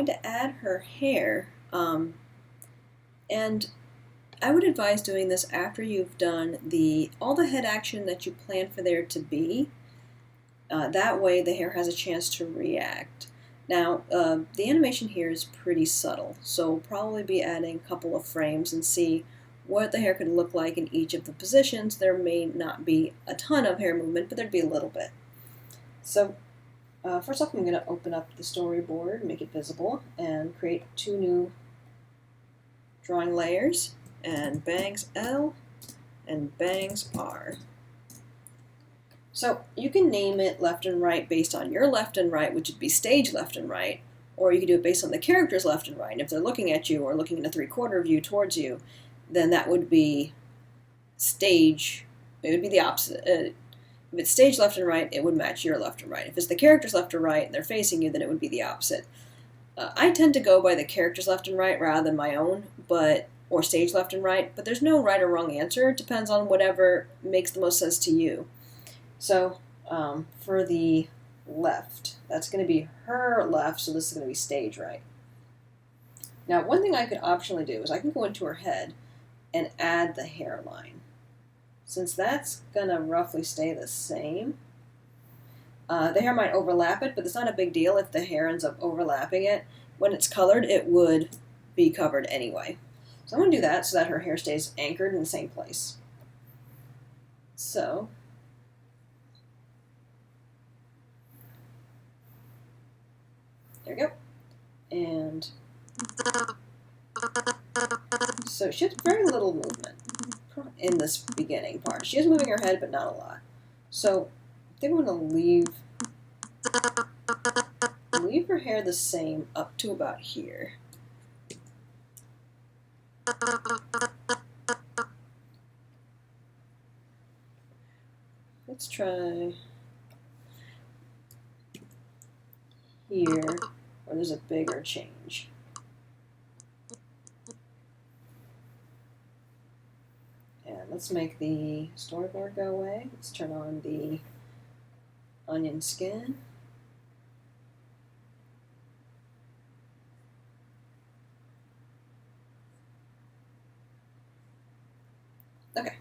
going to add her hair, and I would advise doing this after you've done all the head action that you plan for there to be. That way the hair has a chance to react. Now, the animation here is pretty subtle, so we'll probably be adding a couple of frames and see what the hair could look like in each of the positions. There may not be a ton of hair movement, but there'd be a little bit. So first off, I'm going to open up the storyboard, make it visible, and create 2 new drawing layers, and bangs L and bangs R. So you can name it left and right based on your left and right, which would be stage left and right, or you can do it based on the character's left and right. And if they're looking at you or looking in a 3/4 view towards you, then that would be stage. It would be the opposite. If it's stage left and right, it would match your left and right. If it's the character's left or right and they're facing you, then it would be the opposite. I tend to go by the character's left and right rather than my own, or stage left and right, but there's no right or wrong answer. It depends on whatever makes the most sense to you. So for the left, that's going to be her left, so this is going to be stage right. Now, one thing I could optionally do is I can go into her head and add the hairline. Since that's going to roughly stay the same, the hair might overlap it, but it's not a big deal if the hair ends up overlapping it. When it's colored, it would be covered anyway. So I'm going to do that so that her hair stays anchored in the same place. So there we go. And so she has very little movement in this beginning part. She is moving her head, but not a lot. So I think I'm going to leave her hair the same up to about here. Let's try here, where there's a bigger change. And let's make the storyboard go away. Let's turn on the onion skin. Okay.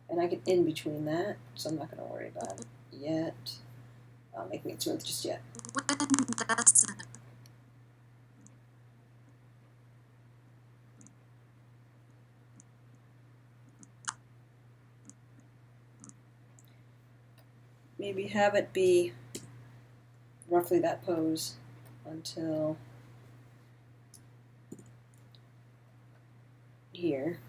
And I get in between that, so I'm not going to worry about it yet. Making it smooth just yet. Maybe have it be roughly that pose until here.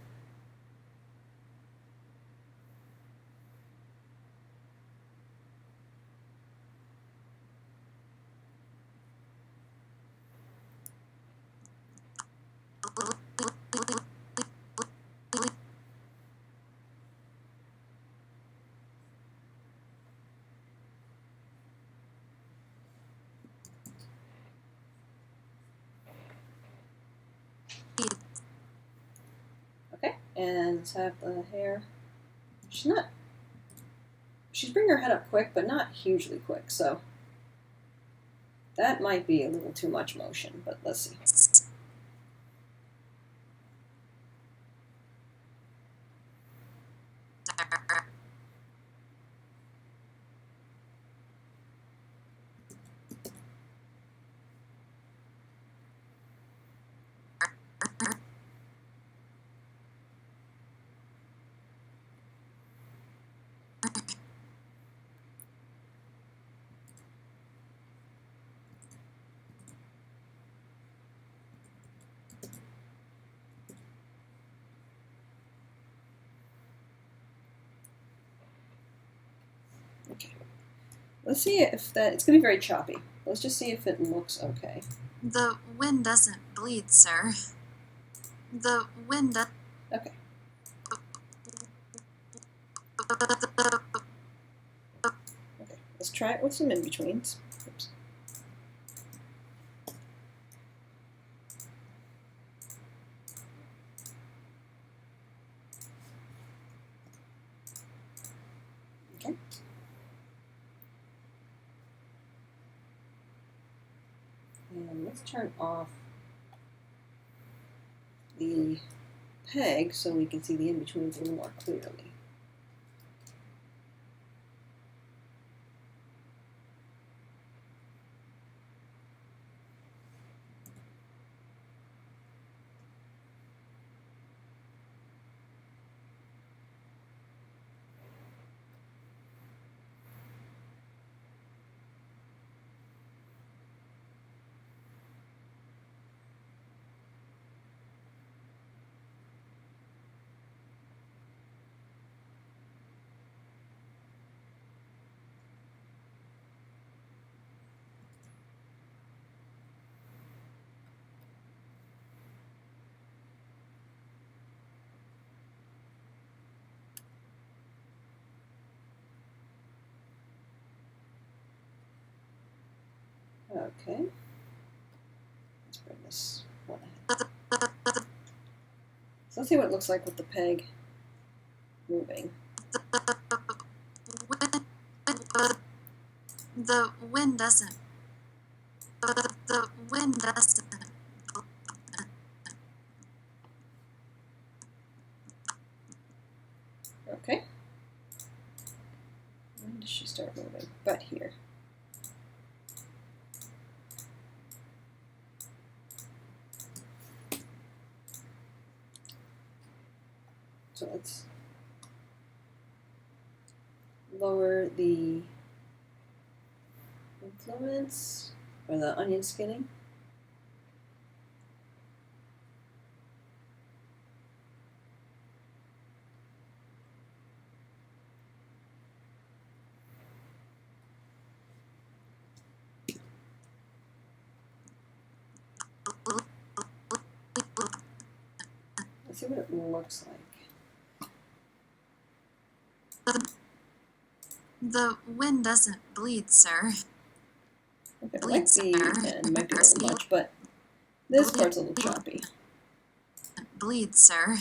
Okay, and let's have the hair. She's bringing her head up quick, but not hugely quick, so that might be a little too much motion, but let's see. Okay. Let's see if it's going to be very choppy. Let's just see if it looks okay. The wind doesn't bleed, sir. The wind does... Okay. Okay, let's try it with some in-betweens. Oops. Okay. And let's turn off the peg so we can see the in-betweens a little more clearly. Okay. Let's bring this one ahead. So let's see what it looks like with the peg moving. The wind doesn't. The wind doesn't. Okay. When does she start moving? But here. So let's lower the influence or the onion skinning. Let's see what it looks like. The wind doesn't bleed, sir. Okay, it might be a little much, but this part's a little choppy. Bleed, sir.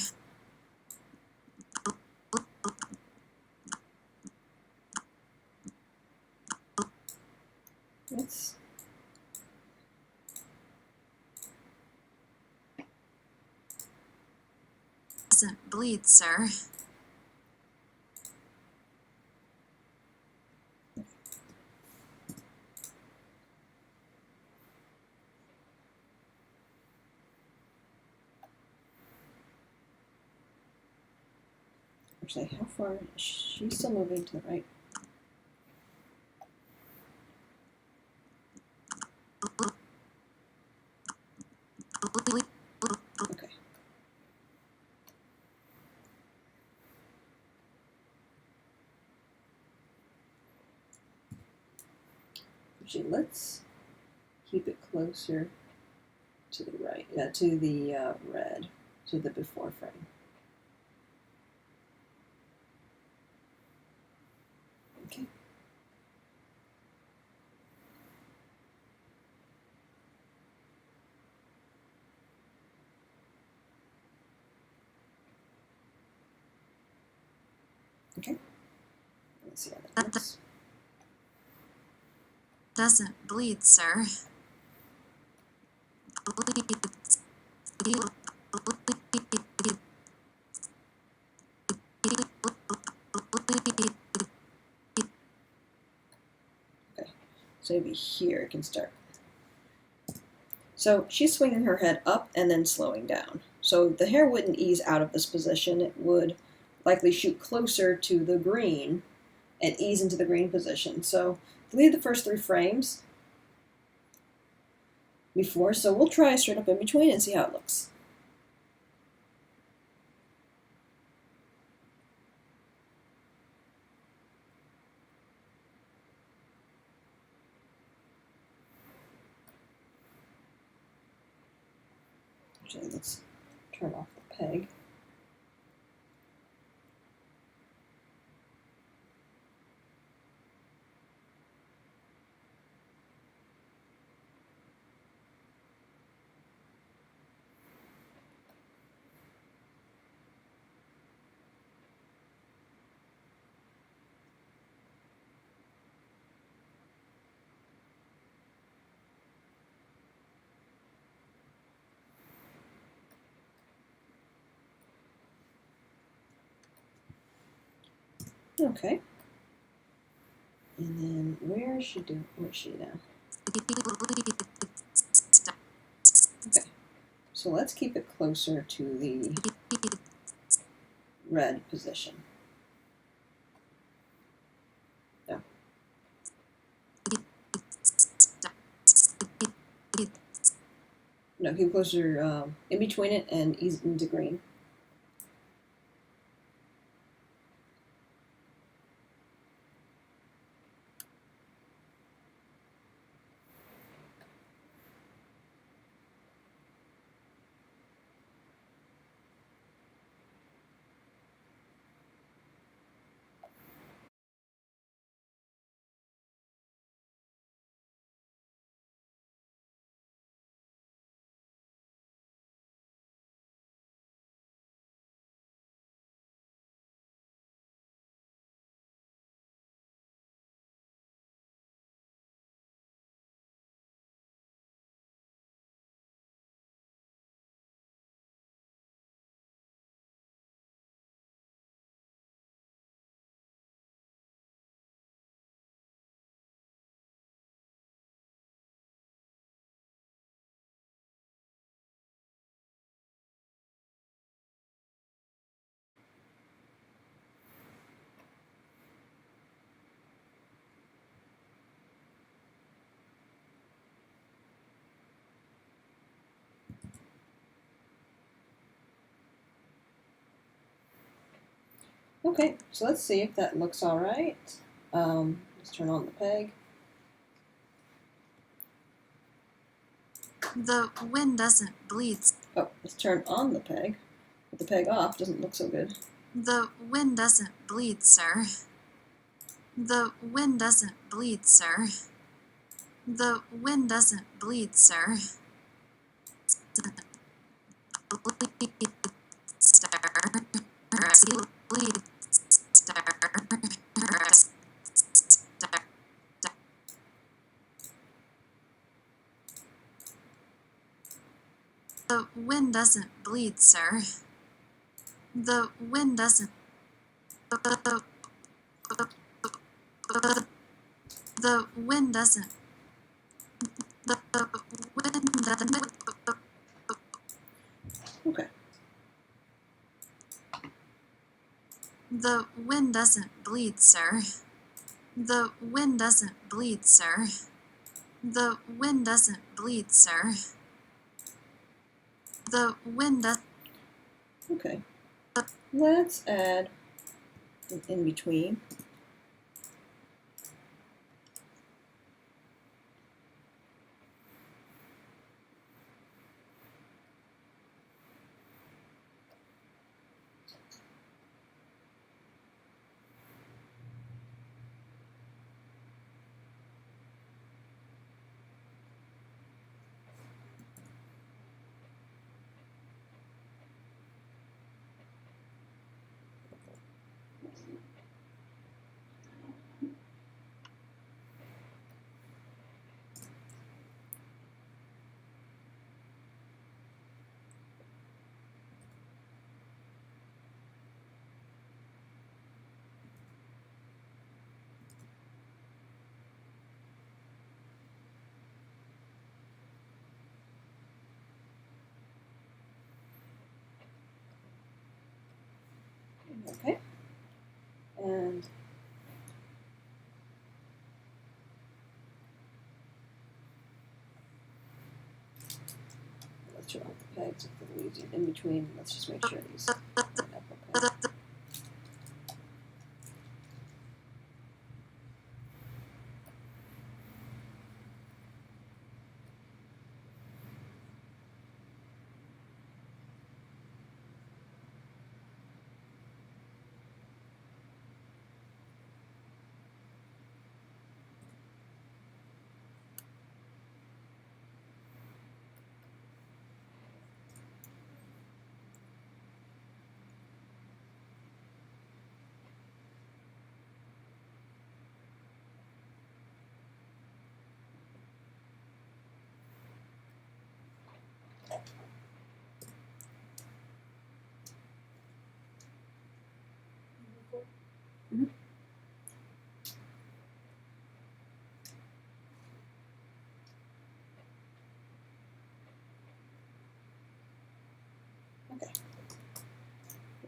Let's Doesn't bleed, sir. actually, how far is she still moving to the right? Okay. Actually, let's keep it closer to the right, to the red, to the before frame. Okay. Okay. Let's see how that looks. Doesn't bleed, sir. Okay. So maybe here it can start. So she's swinging her head up and then slowing down. So the hair wouldn't ease out of this position. It would likely shoot closer to the green and ease into the green position. So delete the first 3 frames before. So we'll try straight up in between and see how it looks. Actually, let's turn off the peg. Okay. And then where is she now? Okay. So let's keep it closer to the red position. No. No, keep closer in between it and ease into green. Okay, so let's see if that looks all right. Let's turn on the peg. The wind doesn't bleed. Oh, let's turn on the peg. With the peg off, doesn't look so good. The wind doesn't bleed, sir. The wind doesn't bleed, sir. The wind doesn't bleed, sir. The wind doesn't bleed, sir. The wind doesn't. The wind doesn't. The wind doesn't. Okay. The wind doesn't bleed, sir. The wind doesn't bleed, sir. The wind doesn't bleed, sir. The wind does. Okay. Let's add an in between. Okay. And let's turn off the pegs if the leaves are in between. Let's just make sure these line up okay.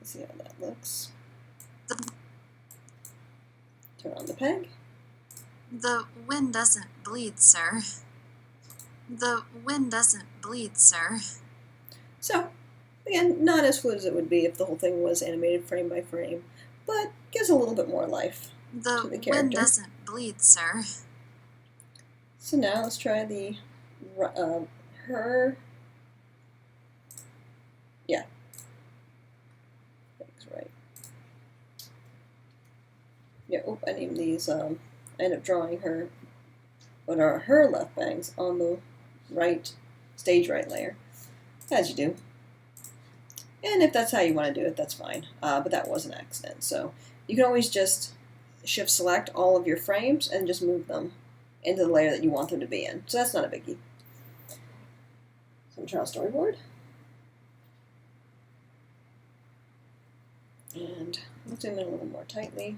Let's see how that looks. Turn on the peg. The wind doesn't bleed, sir. The wind doesn't bleed, sir. So, again, not as fluid as it would be if the whole thing was animated frame by frame, but gives a little bit more life to the character. The wind doesn't bleed, sir. So now let's try the her. Yeah, that's right. Yeah. Oh, I named these. I ended up drawing her. What are her left bangs on the right stage right layer, as you do. And if that's how you want to do it, that's fine. But that was an accident. So you can always just shift select all of your frames and just move them into the layer that you want them to be in. So that's not a biggie. So I'm trying storyboard. And let's zoom in a little more tightly.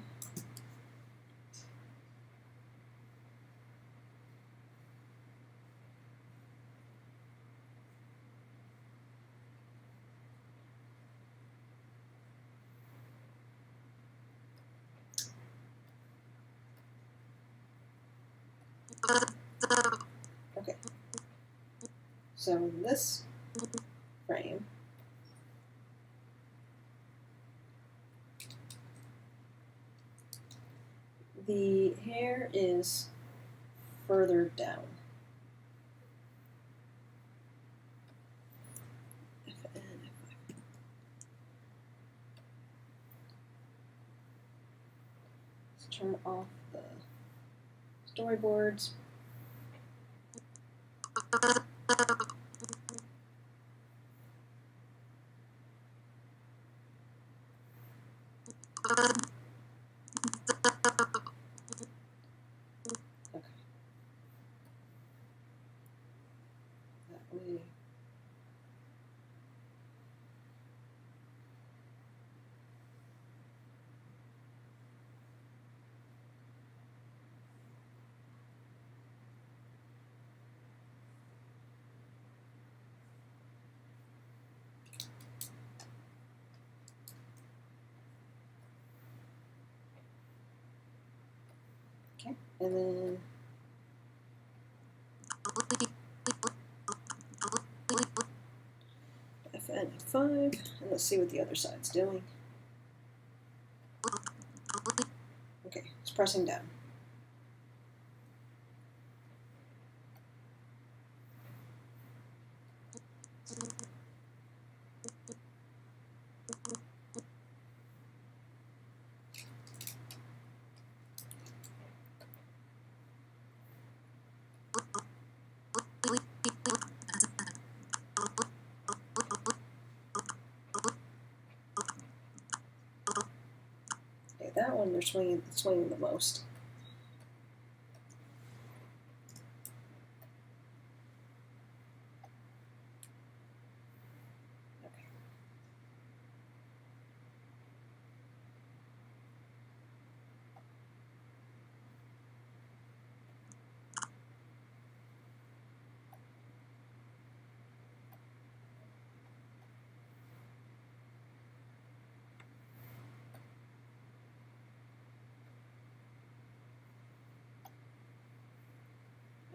Okay. So in this frame, the hair is further down. Let's turn off the storyboards. Okay. That way. Okay, and then FN F5, and let's see what the other side's doing. Okay, it's pressing down. Okay, that one they're swinging the most. Okay.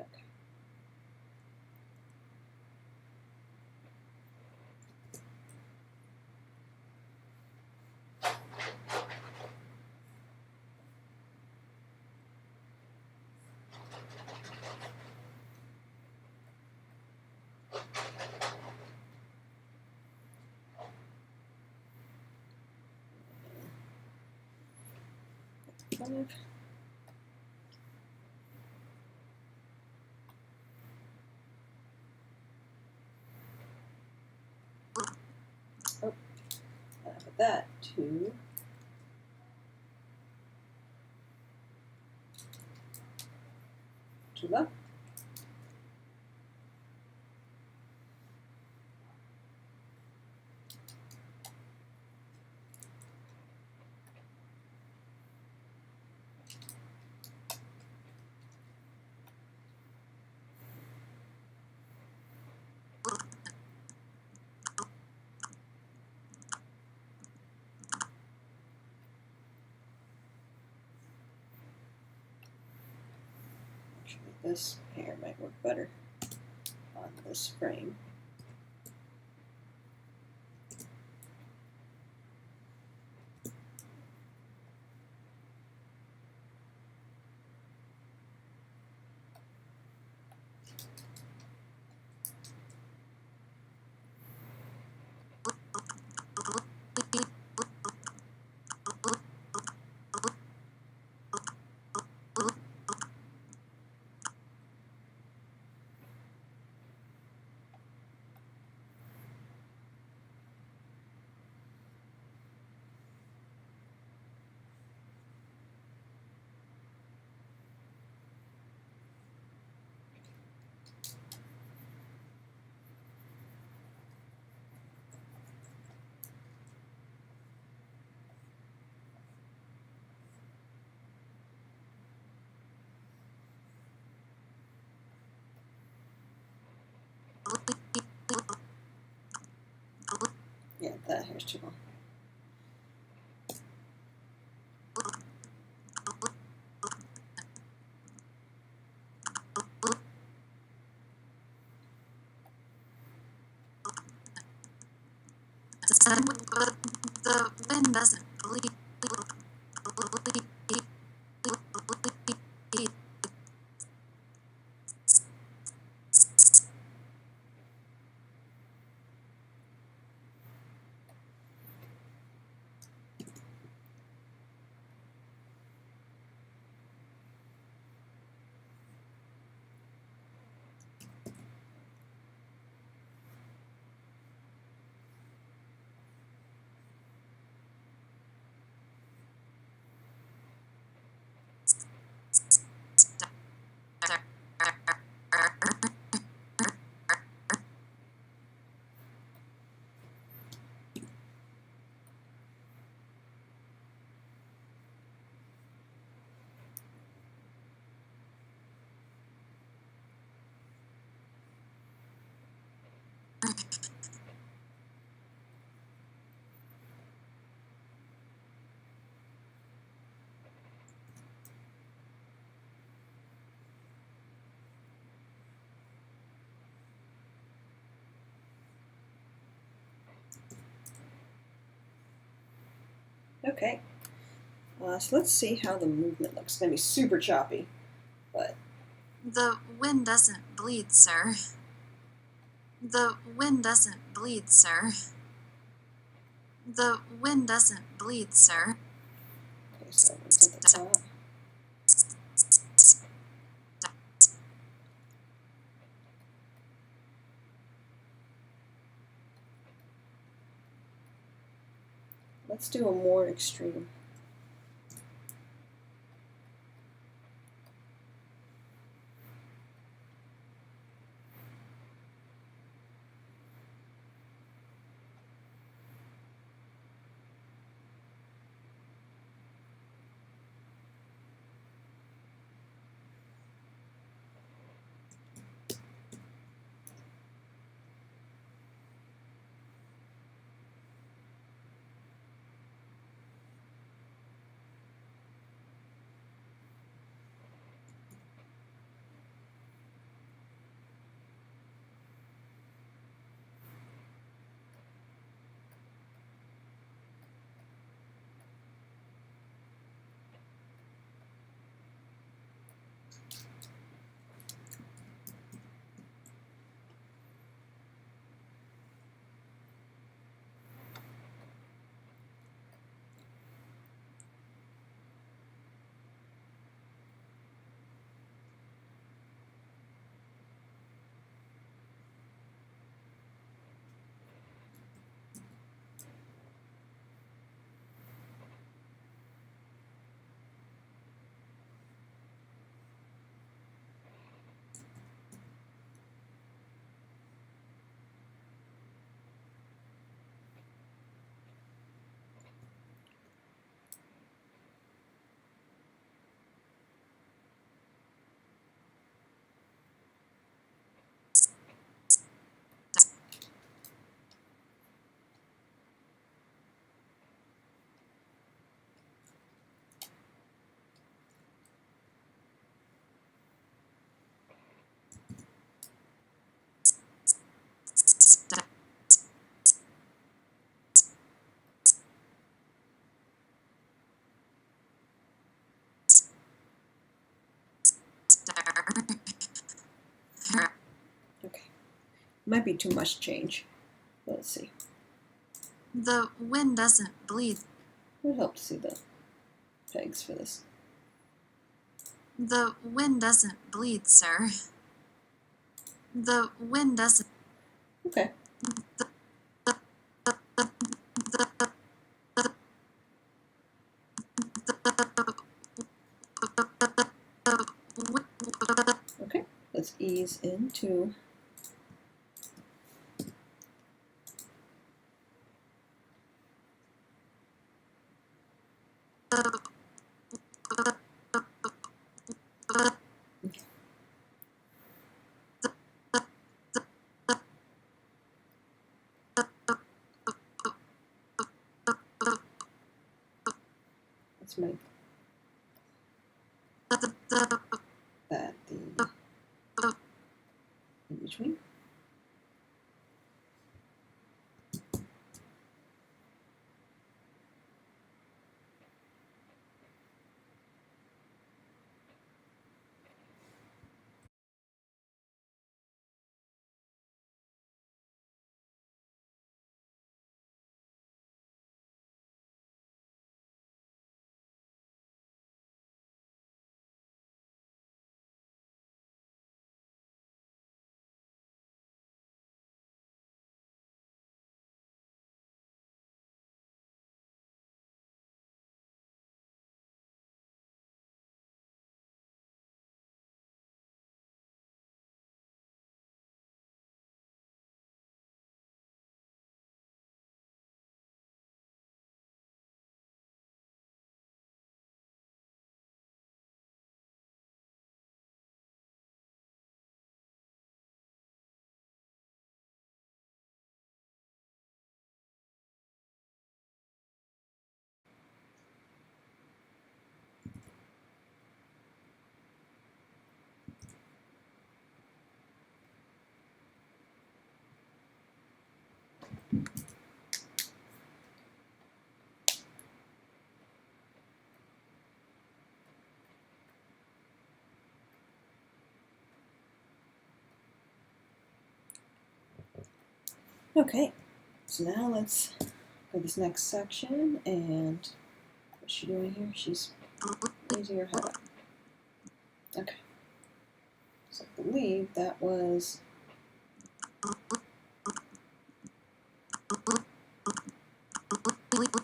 Okay. Five. Oh, put that to left. this hair might work better on this frame. Yeah, that hair's too long. The wind doesn't bleed. Okay, so let's see how the movement looks. It's going to be super choppy, but... The wind doesn't bleed, sir. The wind doesn't bleed, sir. The wind doesn't bleed, sir. Okay, so one's at the top. Let's do a more extreme. Might be too much change. Let's see. The wind doesn't bleed. It would help to see the pegs for this. The wind doesn't bleed, sir. The wind doesn't. Okay. Okay, let's ease into let's make that the in between. Okay, so now let's go to this next section, and what's she doing here? She's raising her head up. Okay, so I believe that was okay.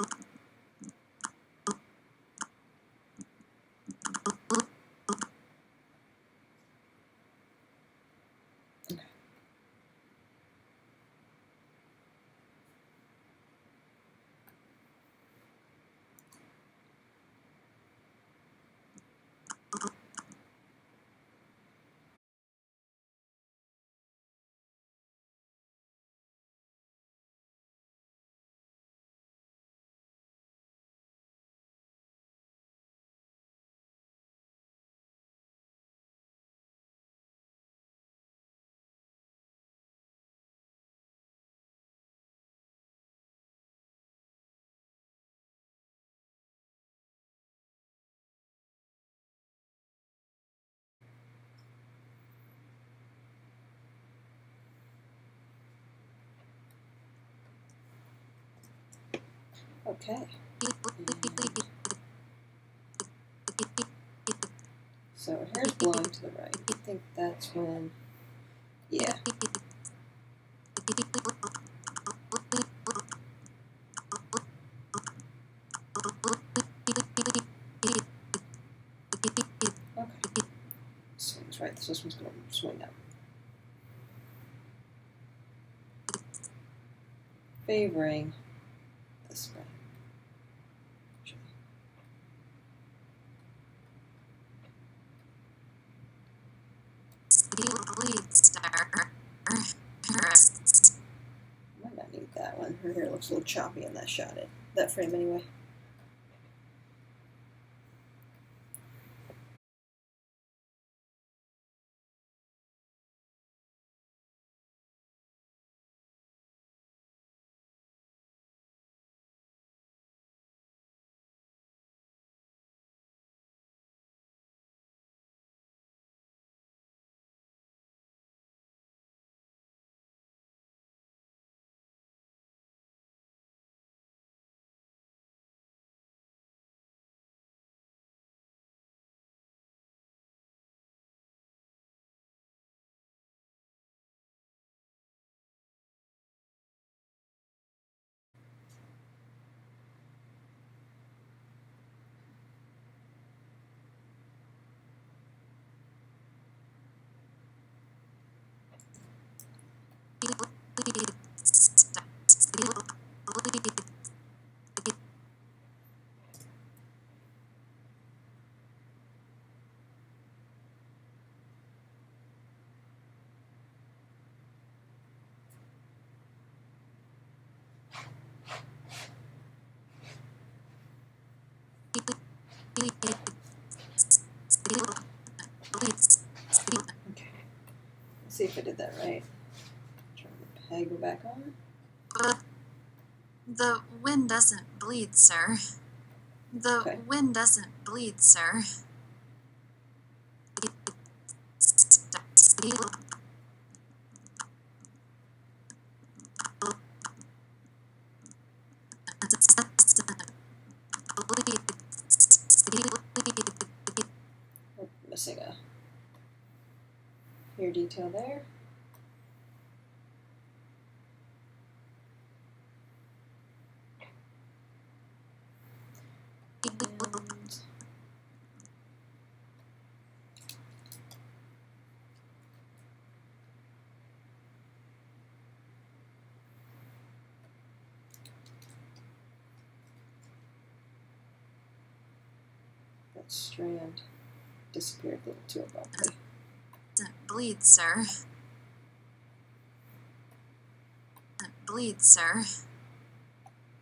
Okay. And so her hair's blowing to the right. I think that's when, yeah. Okay. Swings right. This one's going to swing up. Favoring this way. Might not need that one. Her hair looks a little choppy in that shot. That frame anyway. Okay. Let's see if I did that right. Turn the peg back on. The wind doesn't bleed, sir. The Okay. wind doesn't bleed, sir. Oh, missing a ear detail there. And that strand disappeared a little too abruptly. Doesn't bleed, sir. Doesn't bleed, sir.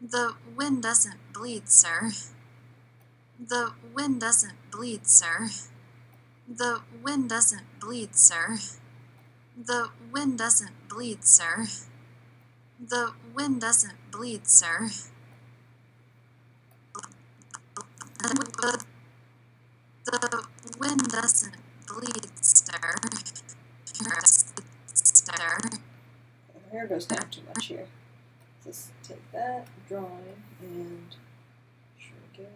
The wind doesn't bleed, sir. The wind doesn't bleed, sir. The wind doesn't bleed, sir. The wind doesn't bleed, sir. The wind doesn't bleed, sir. The wind doesn't bleed, sir. Sir. The hair goes down too much here. Just take that drawing and shrink it.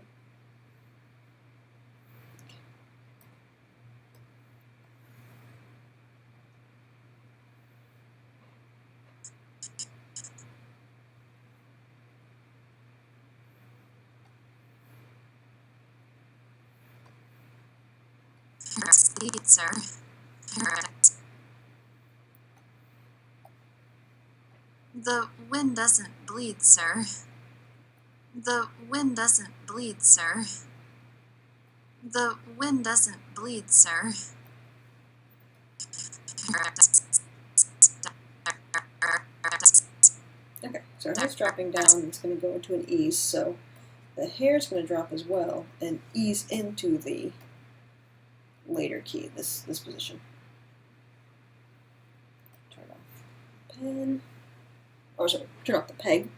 Bleed, sir. The wind doesn't bleed, sir. The wind doesn't bleed, sir. The wind doesn't bleed, sir. Okay, so our head's dropping down and it's going to go into an ease, so the hair's going to drop as well and ease into the later key, this position. Turn off the pen. Oh, sorry, turn off the peg.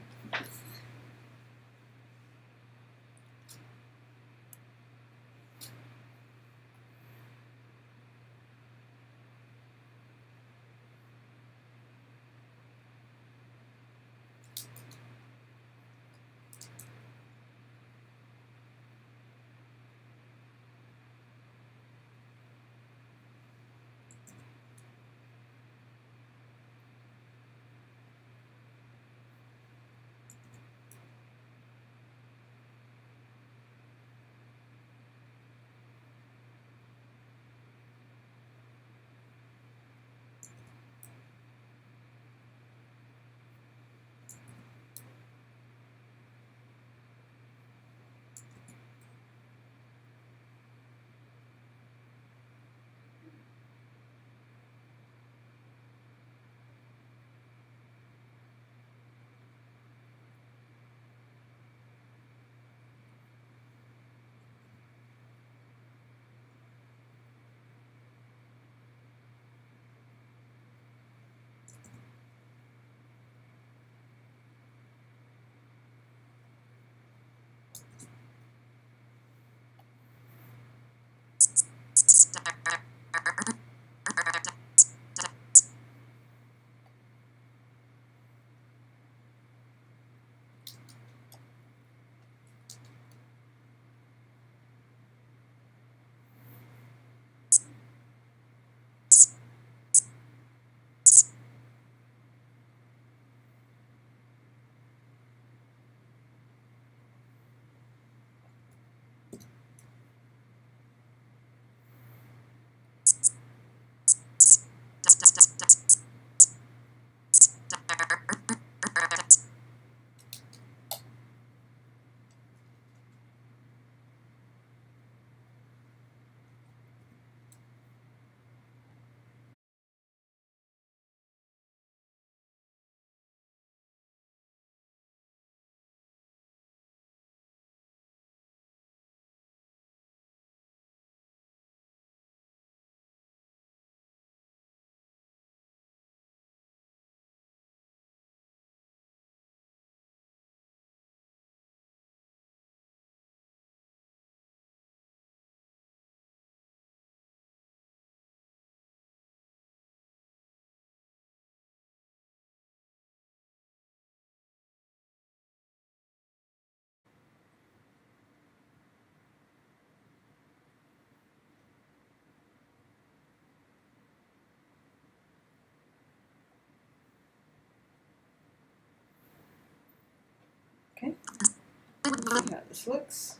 see how this looks.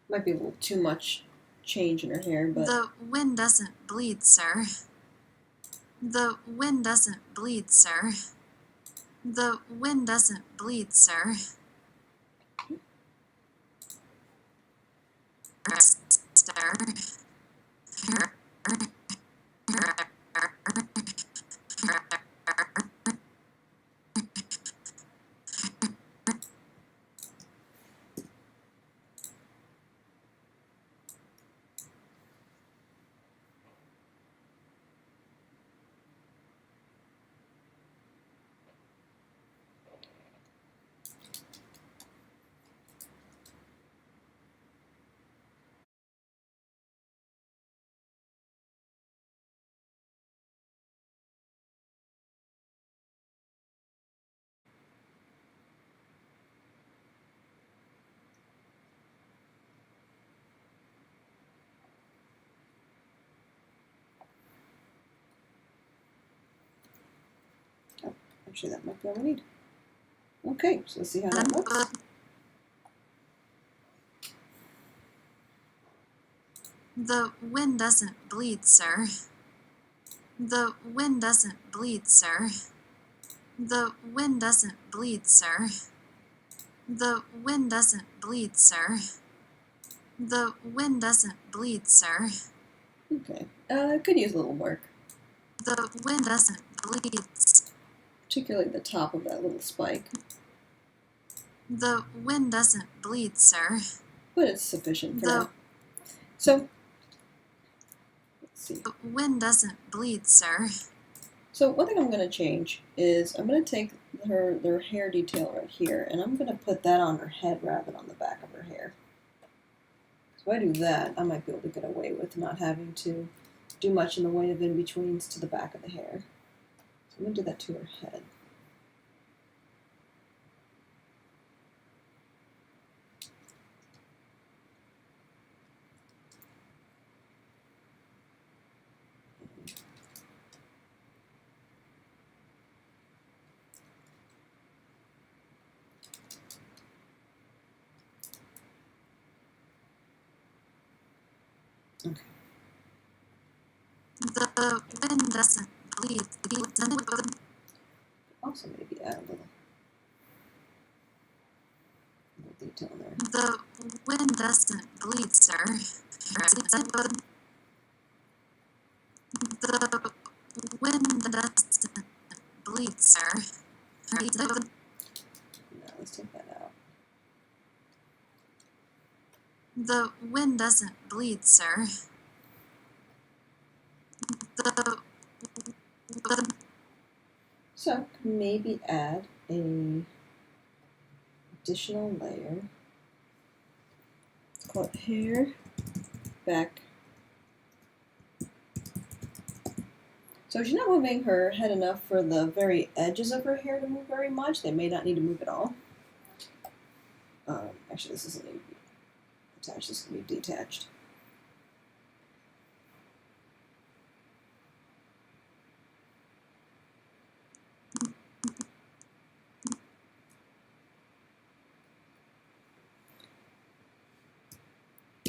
Might be a little too much change in her hair, but The wind doesn't bleed, sir. The wind doesn't bleed, sir. The wind doesn't bleed, sir. Sir. actually that might be all we need. Okay, so let's see how that looks. The wind doesn't bleed, sir. The wind doesn't bleed, sir. The wind doesn't bleed, sir. The wind doesn't bleed, sir. The wind doesn't bleed, sir. Okay, could use a little work. The wind doesn't bleed. Particularly the top of that little spike. The wind doesn't bleed, sir. But it's sufficient for The now. So, let's see. wind doesn't bleed, sir. So one thing I'm going to change is I'm going to take their hair detail right here, and I'm going to put that on her head rather than on the back of her hair. So if I do that, I might be able to get away with not having to do much in the way of in-betweens to the back of the hair. So I'm going to do that to her head. Okay. The wind doesn't bleed. Also maybe add a little detail there. The wind doesn't bleed, sir. The wind doesn't bleed, sir. Now let's take that out. The wind doesn't bleed, sir. The So maybe add a additional layer. Let's call it hair, back. So she's not moving her head enough for the very edges of her hair to move very much. They may not need to move at all. Actually, this isn't going to be attached. This is going to be detached.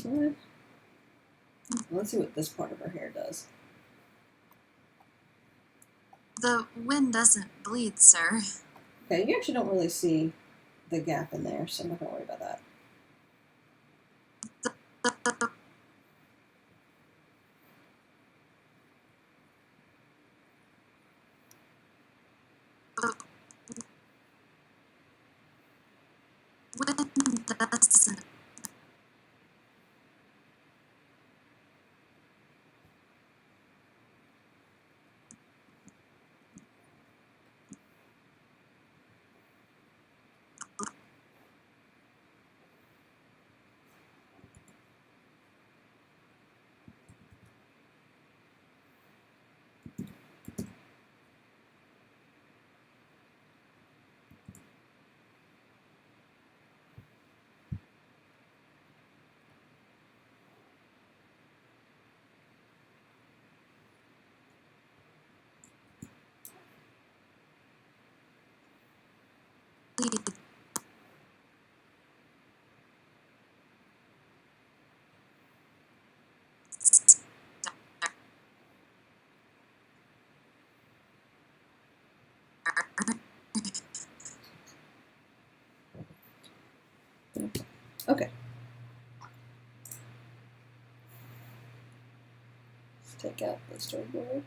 Good. Let's see what this part of her hair does. The wind doesn't bleed, sir. Okay, you actually don't really see the gap in there, so I'm not going to worry about that. The wind doesn't Okay. Let's take out the storyboard.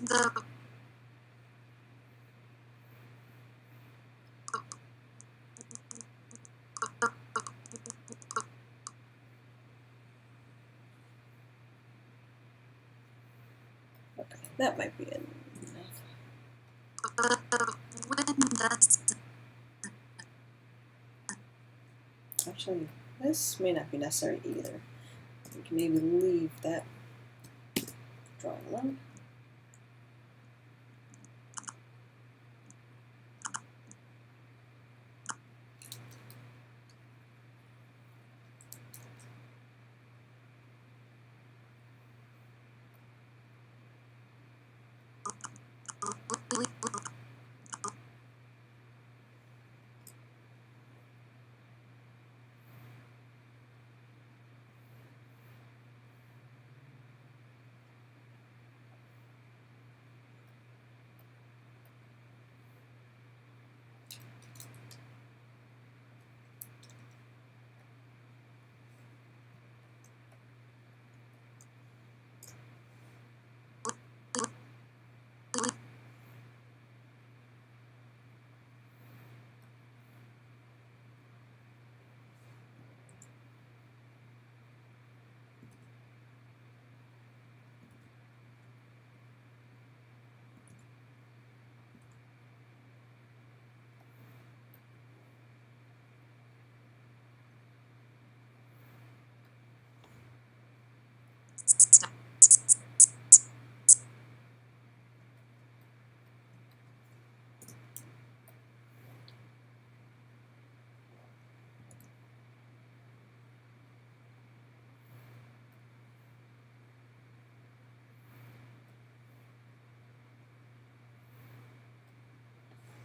Okay, okay. Okay, that might be enough. Actually, this may not be necessary either. We can maybe leave that drawing alone.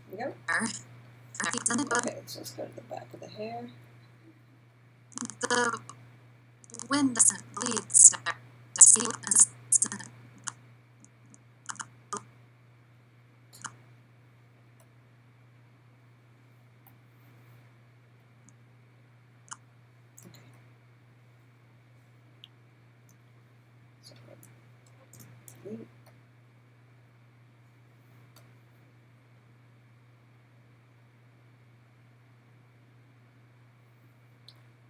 There we go. Okay, so let's go to the back of the hair. The wind doesn't bleed, sir.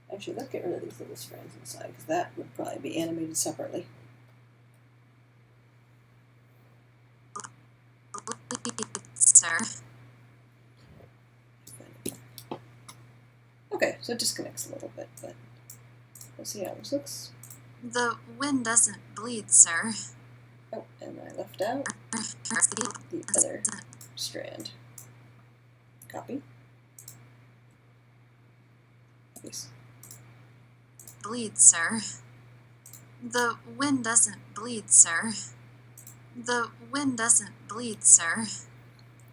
Actually, let's get rid of these little strands inside, because that would probably be animated separately. Sir. Okay, so it disconnects a little bit, but we'll see how this looks. The wind doesn't bleed, sir. Oh, and I left out the other strand. Copy. Paste. Bleed, sir. The wind doesn't bleed, sir. The wind doesn't bleed, sir.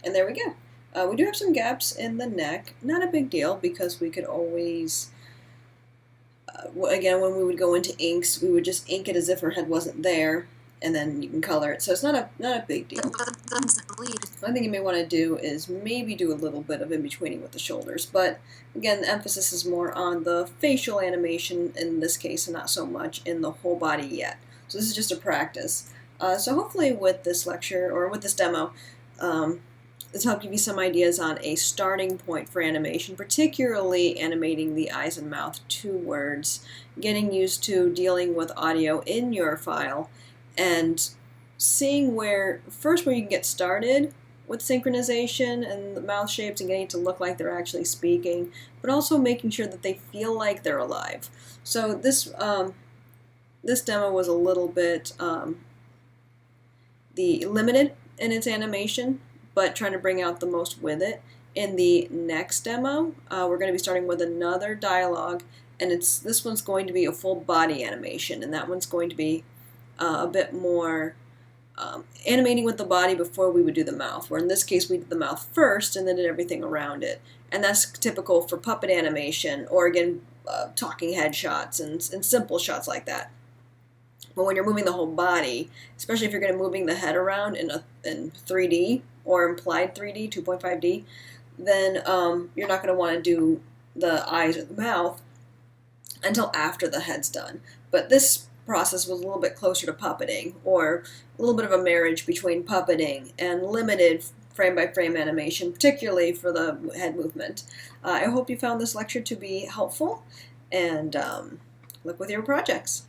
And there we go. We do have some gaps in the neck. Not a big deal, because we could always, again, when we would go into inks, we would just ink it as if her head wasn't there, and then you can color it. So it's not a big deal. One thing you may want to do is maybe do a little bit of in-betweening with the shoulders. But again, the emphasis is more on the facial animation in this case, and not so much in the whole body yet. So this is just a practice. So hopefully with this lecture, or with this demo, this helped give you some ideas on a starting point for animation, particularly animating the eyes and mouth 2 words, getting used to dealing with audio in your file, and seeing where you can get started with synchronization and the mouth shapes and getting it to look like they're actually speaking, but also making sure that they feel like they're alive. So this demo was a little bit limited in its animation, but trying to bring out the most with it. In the next demo, we're going to be starting with another dialogue, and this one's going to be a full body animation, and that one's going to be a bit more animating with the body before we would do the mouth, where in this case we did the mouth first and then did everything around it. And that's typical for puppet animation, or again, talking head shots and simple shots like that. But when you're moving the whole body, especially if you're going to moving the head around in 3D or implied 3D, 2.5D, then you're not going to want to do the eyes or the mouth until after the head's done. But this process was a little bit closer to puppeting, or a little bit of a marriage between puppeting and limited frame-by-frame animation, particularly for the head movement. I hope you found this lecture to be helpful, and luck with your projects.